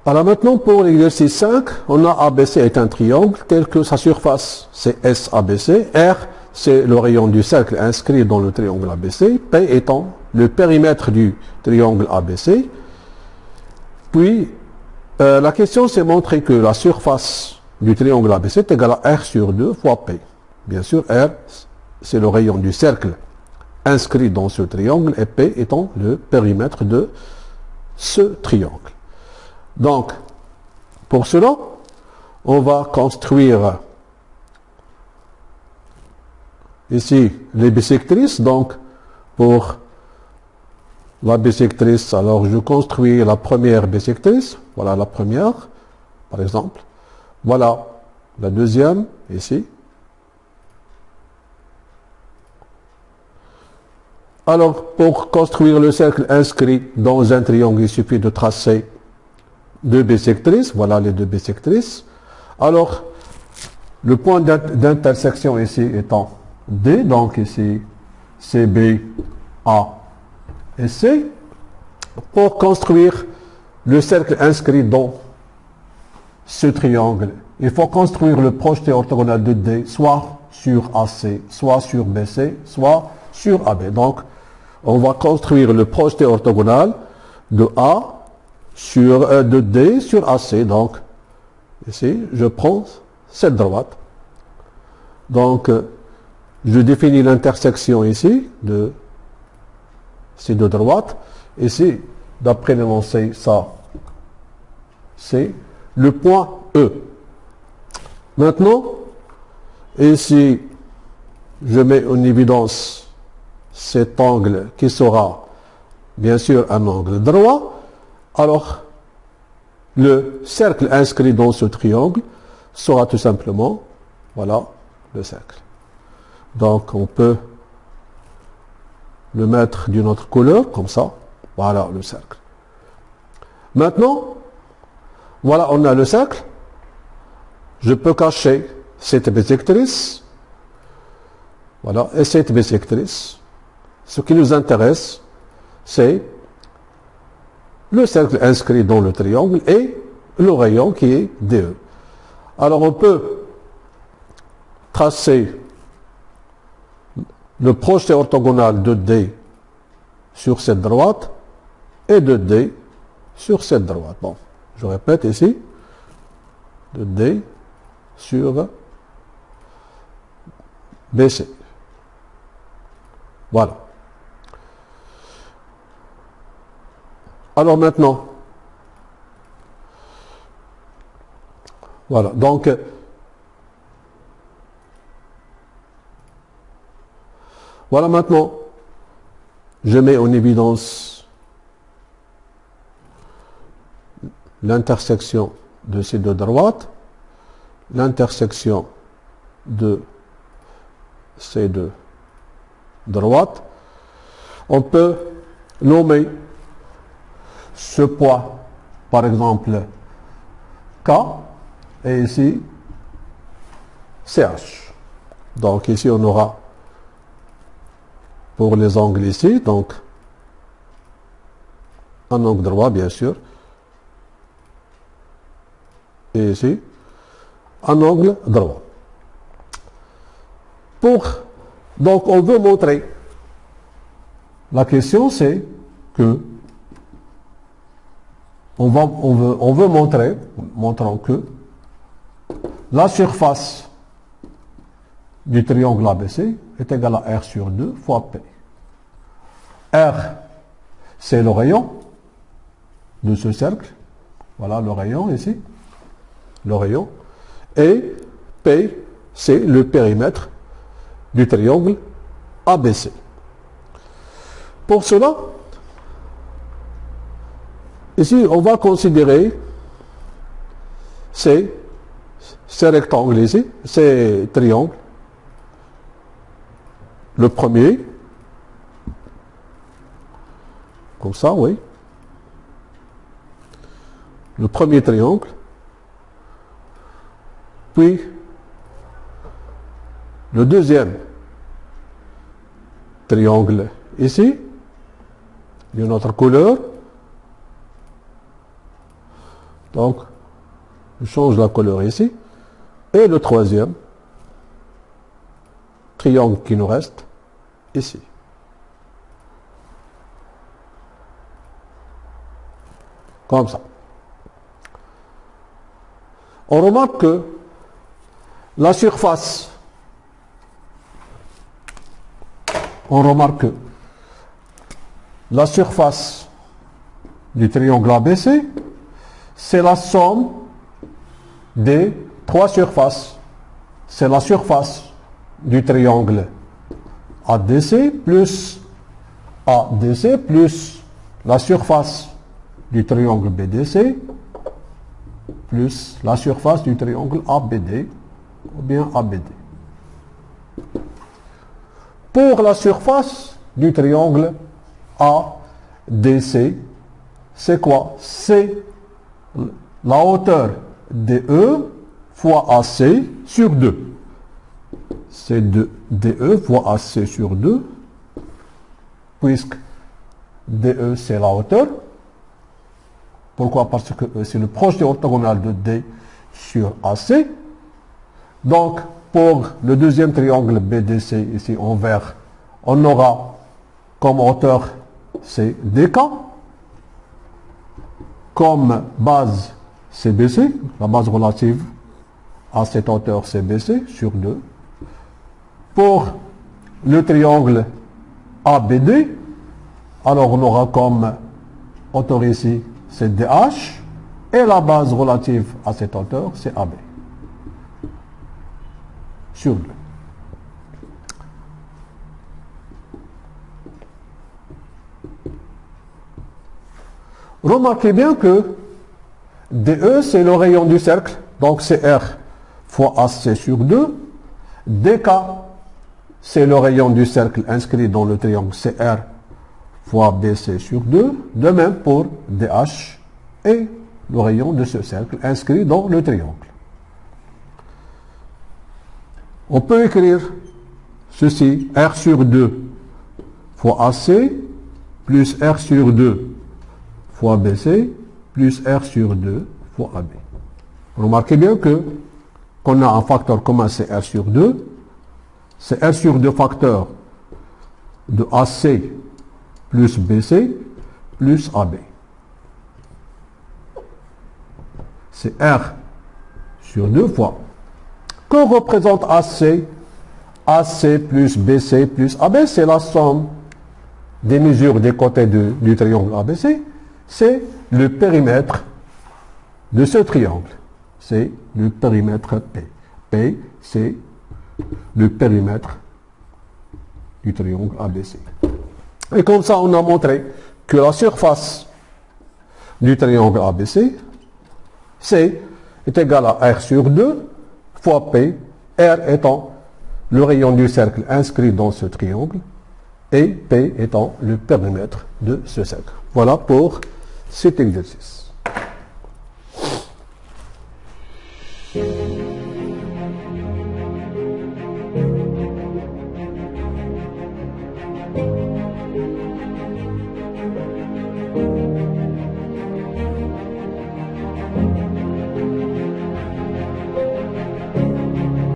Alors maintenant, pour l'exercice 5, on a ABC est un triangle, tel que sa surface, c'est SABC. R, c'est le rayon du cercle inscrit dans le triangle ABC. P étant le périmètre du triangle ABC. Puis, la question c'est montrer que la surface du triangle ABC est égale à R sur 2 fois P. Bien sûr, R, c'est le rayon du cercle inscrit dans ce triangle, et P étant le périmètre de ce triangle. Donc, pour cela, on va construire ici les bisectrices. Donc, pour la bisectrice, alors je construis la première bisectrice. Voilà la première, par exemple. Voilà la deuxième, ici. Alors, pour construire le cercle inscrit dans un triangle, il suffit de tracer deux bisectrices, voilà les deux bisectrices. Alors, le point d'intersection ici étant D, donc ici CB, A et C, pour construire le cercle inscrit dans ce triangle, il faut construire le projeté orthogonal de D, soit sur AC, soit sur BC, soit sur AB. Donc, on va construire le projeté orthogonal de A de D sur AC. Donc, ici, je prends cette droite. Donc, je définis l'intersection ici de ces deux droites. Ici, d'après l'énoncé, ça, c'est le point E. Maintenant, ici, je mets en évidence cet angle qui sera, bien sûr, un angle droit. Alors, le cercle inscrit dans ce triangle sera tout simplement, voilà, le cercle. Donc, on peut le mettre d'une autre couleur, comme ça. Voilà, le cercle. Maintenant, voilà, on a le cercle. Je peux cacher cette bisectrice. Voilà, et cette bisectrice. Ce qui nous intéresse, c'est le cercle inscrit dans le triangle et le rayon qui est DE. Alors on peut tracer le projeté orthogonal de D sur cette droite et de D sur cette droite. Bon, je répète ici, de D sur BC. Voilà. Alors maintenant, voilà, donc, voilà maintenant, je mets en évidence l'intersection de ces deux droites, l'intersection de ces deux droites. On peut nommer ce point, par exemple, K, et ici, CH. Donc ici, on aura, pour les angles ici, donc, un angle droit, bien sûr, et ici, un angle droit. Donc, on veut montrer, la question c'est que on veut montrer, montrant que la surface du triangle ABC est égale à R sur 2 fois P. R, c'est le rayon de ce cercle. Voilà le rayon ici. Le rayon. Et P, c'est le périmètre du triangle ABC. Pour cela, ici, on va considérer ces rectangles ici, ces triangles. Le premier, comme ça, oui. Le premier triangle. Puis, le deuxième triangle ici, d'une autre couleur. Donc, je change la couleur ici. Et le troisième triangle qui nous reste ici. Comme ça. On remarque que la surface, du triangle ABC, c'est la somme des trois surfaces. C'est la surface du triangle ADC plus ADC plus la surface du triangle BDC plus la surface du triangle ABD ou bien ABD. Pour la surface du triangle ADC, c'est quoi? C'est la hauteur DE fois AC sur 2. C'est DE fois AC sur 2, puisque DE c'est la hauteur. Pourquoi? Parce que E c'est le projeté orthogonal de D sur AC. Donc, pour le deuxième triangle BDC, ici en vert, on aura comme hauteur c'est DK, comme base CBC, la base relative à cette hauteur CBC sur 2. Pour le triangle ABD, alors on aura comme hauteur ici c'est DH, et la base relative à cette hauteur c'est AB sur 2. Remarquez bien que DE c'est le rayon du cercle, donc c'est R fois AC sur 2. DK c'est le rayon du cercle inscrit dans le triangle CR fois BC sur 2. De même pour DH et le rayon de ce cercle inscrit dans le triangle. On peut écrire ceci, R sur 2 fois AC plus R sur 2 fois BC plus R sur 2 fois AB. Remarquez bien que qu'on a un facteur commun, c'est R sur 2. C'est R sur 2 facteur de AC plus BC plus AB. C'est R sur 2 fois. Que représente AC? AC plus BC plus AB, c'est la somme des mesures des côtés du triangle ABC. C'est le périmètre de ce triangle. C'est le périmètre P. P, c'est le périmètre du triangle ABC. Et comme ça, on a montré que la surface du triangle ABC, est égale à R sur 2 fois P, R étant le rayon du cercle inscrit dans ce triangle, et P étant le périmètre de ce cercle. Voilà pour cet exercice.